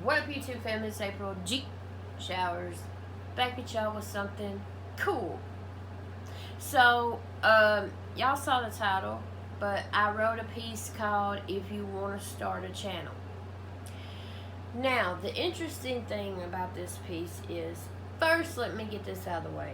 What up, YouTube family? It's April G Showers. Back at y'all with something cool. So, y'all saw the title, but I wrote a piece called If You Want to Start a Channel. Now, the interesting thing about this piece is, first, let me get this out of the way.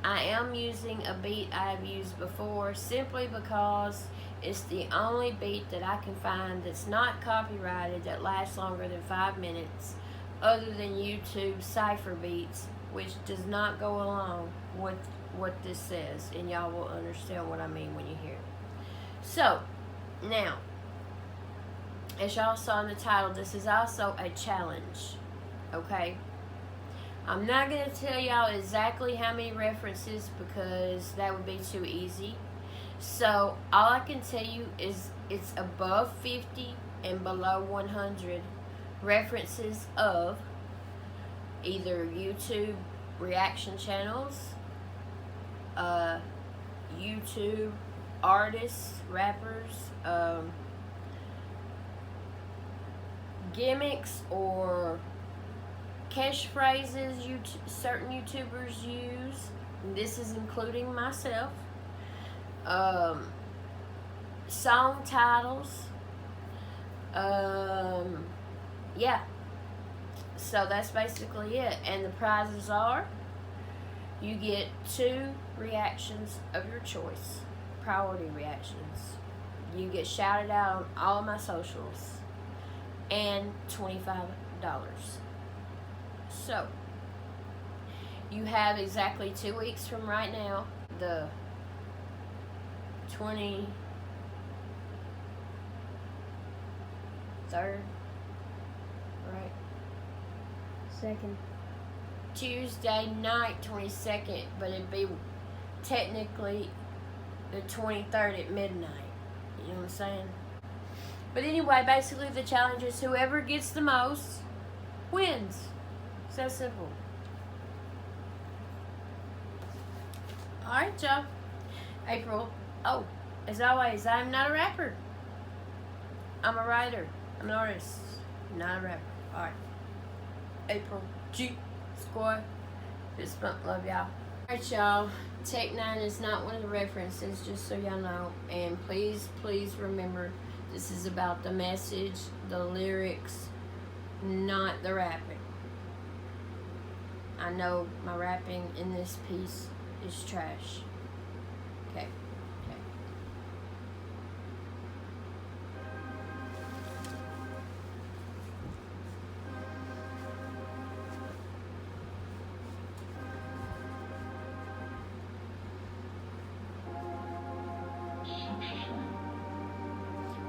I am using a beat I've used before simply because it's the only beat that I can find that's not copyrighted that lasts longer than 5 minutes, other than YouTube cipher beats, which does not go along with what this says, and y'all will understand what I mean when you hear it. So, now, as y'all saw in the title, this is also a challenge, okay? I'm not going to tell y'all exactly how many references because that would be too easy. So, all I can tell you is it's above 50 and below 100 references of either YouTube reaction channels, YouTube artists, rappers, gimmicks or catchphrases certain YouTubers use. This is including myself. Song titles. Yeah. So that's basically it. And the prizes are, you get 2 reactions of your choice. Priority reactions. You get shouted out on all of my socials. And $25. So, you have exactly 2 weeks from right now, the 23rd, right? Second. Tuesday night, 22nd, but it'd be technically the 23rd at midnight. You know what I'm saying? But anyway, basically the challenge is whoever gets the most wins. It's that simple. Alright, y'all. April. Oh, as always, I'm not a rapper. I'm a writer. I'm an artist. Not a rapper. Alright. April G Squad. Fist bump. Love y'all. Alright, y'all. Tech 9 is not one of the references, just so y'all know. And please, please remember, this is about the message, the lyrics, not the rapping. I know my rapping in this piece is trash. Okay.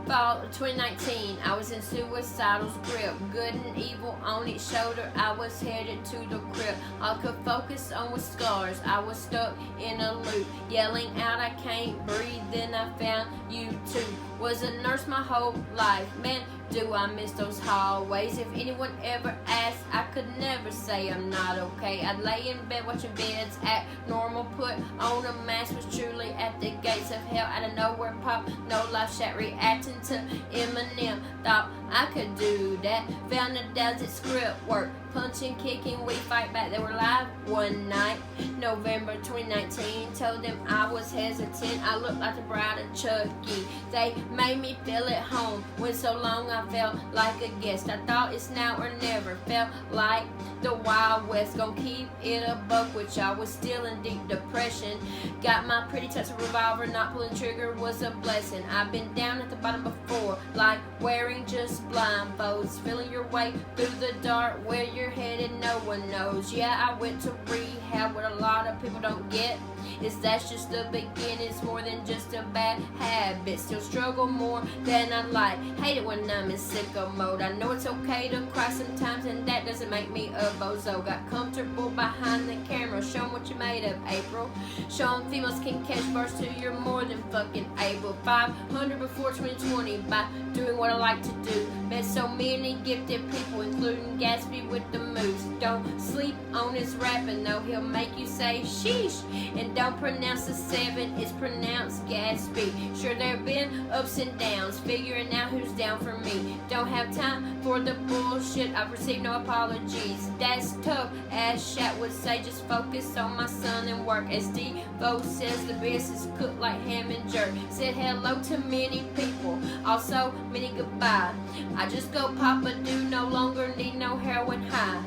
Fall of 2019, I was in suicidal's grip. Good and evil on each shoulder, I was headed to the crypt. All could focus on was scars, I was stuck in a loop. Yelling out, I can't breathe, then I found you too. Was a nurse my whole life, man, do I miss those hallways. If anyone ever asked, I could never say I'm not okay. I'd lay in bed watching beds act normal, put on a mask, was truly at the gates of hell. Out of nowhere pop, no life chat, reacting to Eminem. Thought I could do that, found the desert script work. Punching, kicking, we fight back. They were live one night, November 2019. Told them I was hesitant. I looked like the bride of Chucky. They made me feel at home. Went so long I felt like a guest. I thought it's now or never. Felt like the Wild West. Gonna keep it a buck with y'all. Was still in deep depression. Got my pretty touch of revolver. Not pulling trigger was a blessing. I've been down at the bottom before, like wearing just blindfolds. Feeling your way through the dark where you're headed, no one knows. Yeah, I went to rehab, what a lot of people don't get is that's just the beginning. It's more than just a bad habit. Still struggle more than I like. Hate it when I'm in sicko mode. I know it's okay to cry sometimes, and that doesn't make me a bozo. Got comfortable behind the camera. Show 'em what you made of, April. Show 'em females can catch bars too. You're more than fucking able. 500 before 2020 by doing what I like to do. Met so many gifted people, including Gatsby with the moves. Don't sleep on his rapping, though he'll make you say sheesh. And don't pronounce the 7, it's pronounced Gatsby. Sure, there have been ups and downs, figuring out who's down for me. Don't have time for the bullshit, I've received no apologies. That's tough, as Shat would say, just focus on my son and work. As Devo says, the best is cooked like ham and jerk. Said hello to many people, also many goodbye. I just go Papa do, no longer need no heroin high.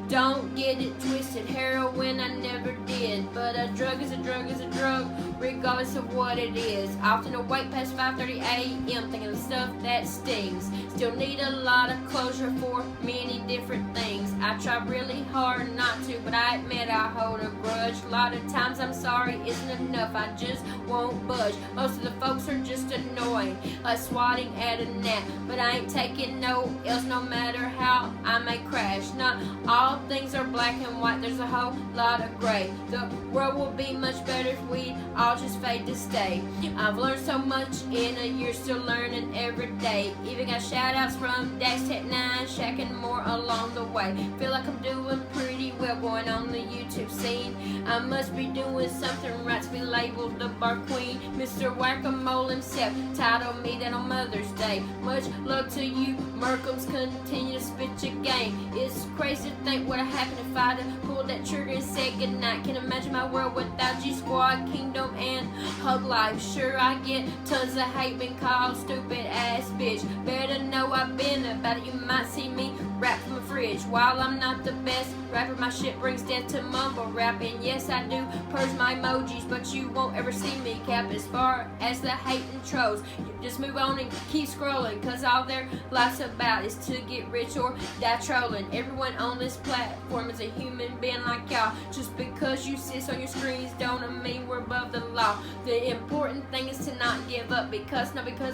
Don't get it twisted, heroin I never did, but a drug is a drug is a drug, regardless of what it is. Often awake past 5:30 a.m. thinking of stuff that stings. Still need a lot of closure for many different things. I try really hard not to, but I admit I hold a grudge. A lot of times I'm sorry isn't enough, I just won't budge. Most of the folks are just annoying, like swatting at a gnat, but I ain't taking no else no matter how I may crash. Not all things are black and white, there's a whole lot of gray. The world will be much better if we all just fade to stay. I've learned so much in a year, still learning every day. Even got shout outs from Dax Tech 9, Shaq and more along the way. Feel like I'm doing pretty well going on the YouTube scene. I must be doing something right to be labeled the bar queen. Mr. Whack-a-Mole himself titled me that on Mother's Day. Much love to you, Merkums, continue to spit your game. It's crazy to think what would have happened if I'd have pulled that trigger and said goodnight. Can imagine my world without G Squad, Kingdom, and Hug Life. Sure, I get tons of hate, been called stupid ass bitch. Better know I've been about it. You might see me rap from a fridge. While I'm not the best rapper, my shit brings death to mumble rapping. Yes, I do purge my emojis, but you won't ever see me cap. As far as the hating trolls, you just move on and keep scrolling, cause all their life's about is to get rich or die trolling. Everyone on this platform is a human being like y'all. Just because you sit on your screens don't mean we're above the law. The important thing is to not give up, because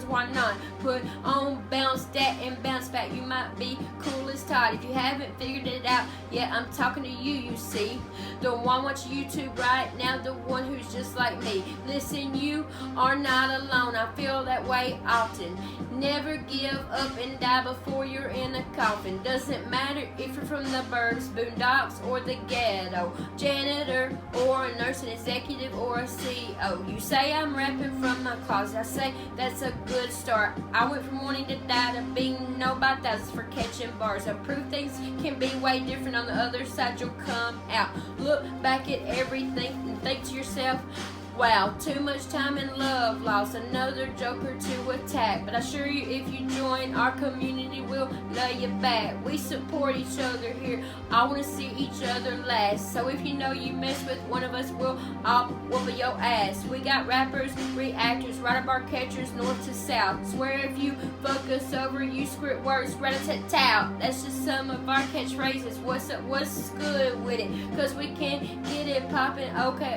why not? Put on bounce that and bounce back. You might be cool as Todd. If you haven't figured it out yet, I'm talking to you, you see. The one watching YouTube right now, the one who's just like me. Listen, you are not alone. I feel that way often. Never give up and die before you're in a coffin. Doesn't matter if you're from the burbs, boondocks, or the ghetto, janitor, or a nurse, an executive, or a CEO. You say I'm rapping from my closet. I say that's a good start. I went from wanting to die to being known by thousands for catching bars. I prove things can be way different on the other side. You'll come out. Look back at everything and think to yourself, wow, too much time and love lost. Another joker to attack. But I assure you, if you join our community, we'll love you back. We support each other here. I want to see each other last. So if you know you mess with one of us, we'll all whoop your ass. We got rappers, reactors, right up our catchers, north to south. Swear if you fuck us over, you script words, rat-a-tat-tat. That's just some of our catchphrases. What's up? What's good with it? Cause we can't get it poppin'. Okay,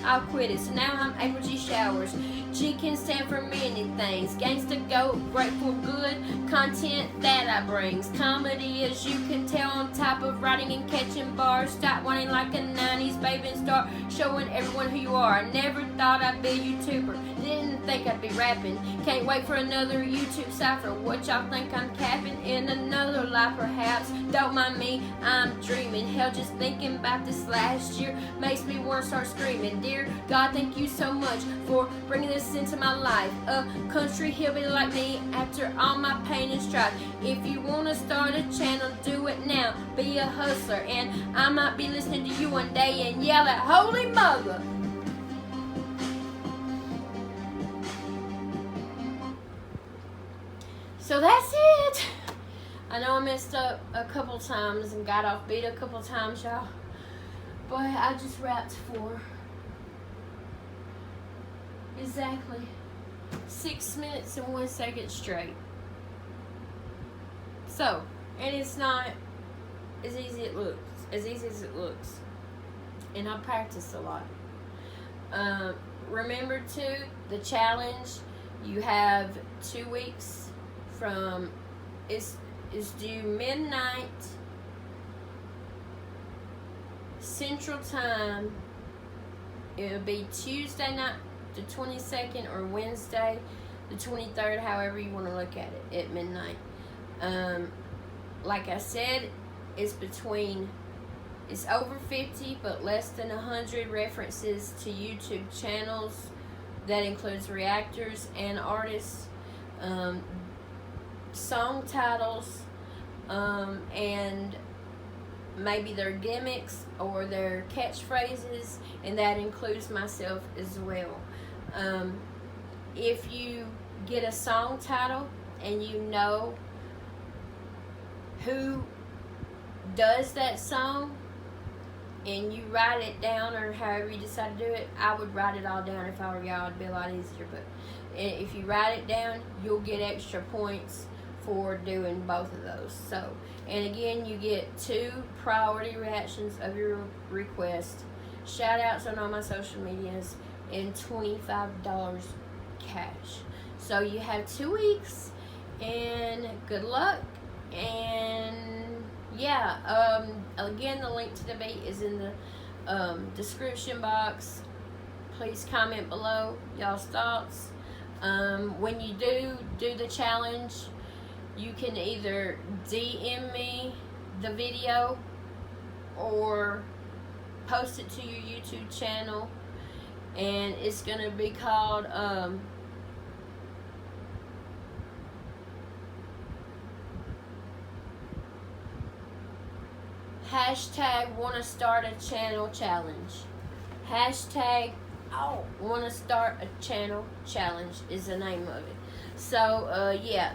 I'll quit it. So now I'm April G Showers. G can stand for many things. Gangsta goat, grateful good content that I brings. Comedy, as you can tell, on top of writing and catching bars. Stop whining like a 90s baby and start showing everyone who you are. I never thought I'd be a YouTuber. Didn't think I'd be rapping. Can't wait for another YouTube cipher. What y'all think I'm capping? In another life perhaps. Don't mind me, I'm dreaming. Hell, just thinking about this last year makes me want to start screaming. Dear God, thank you so much for bringing this into my life. A country hillbilly like me after all my pain and strife. If you want to start a channel, do it now. Be a hustler, and I might be listening to you one day and yell at Holy Mother. So that's it. I know I messed up a couple times and got off beat a couple times, y'all. But I just rapped for exactly 6 minutes and 1 second straight. So, and it's not as easy as it looks. And I practice a lot. Remember too, the challenge, you have 2 weeks from, it's due midnight Central Time. It'll be Tuesday night the 22nd or Wednesday the 23rd, however you want to look at it, at midnight. Like I said, it's over 50 but less than 100 references to YouTube channels. That includes reactors and artists, song titles, and maybe their gimmicks or their catchphrases, and that includes myself as well. If you get a song title and you know who does that song, and you write it down, or however you decide to do it, I would write it all down if I were y'all. It'd be a lot easier. But if you write it down, you'll get extra points for doing both of those. So, and again, you get 2 priority reactions of your request, shout outs on all my social medias, and $25 cash. So you have 2 weeks, and good luck. And yeah, again, the link to the beat is in the description box. Please comment below y'all's thoughts. When you do the challenge, you can either DM me the video or post it to your YouTube channel, and it's gonna be called hashtag wanna start a channel challenge. Hashtag wanna start a channel challenge is the name of it. So yeah.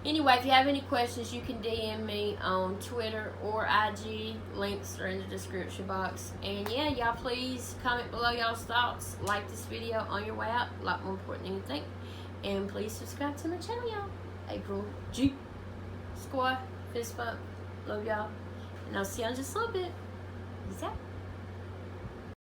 Anyway, if you have any questions, you can DM me on Twitter or IG. Links are in the description box. And yeah, y'all please comment below y'all's thoughts. Like this video on your way out. A lot more important than you think. And please subscribe to my channel, y'all. April G. Squad. Fist bump. Love y'all. And I'll see you in just a little bit. Peace out.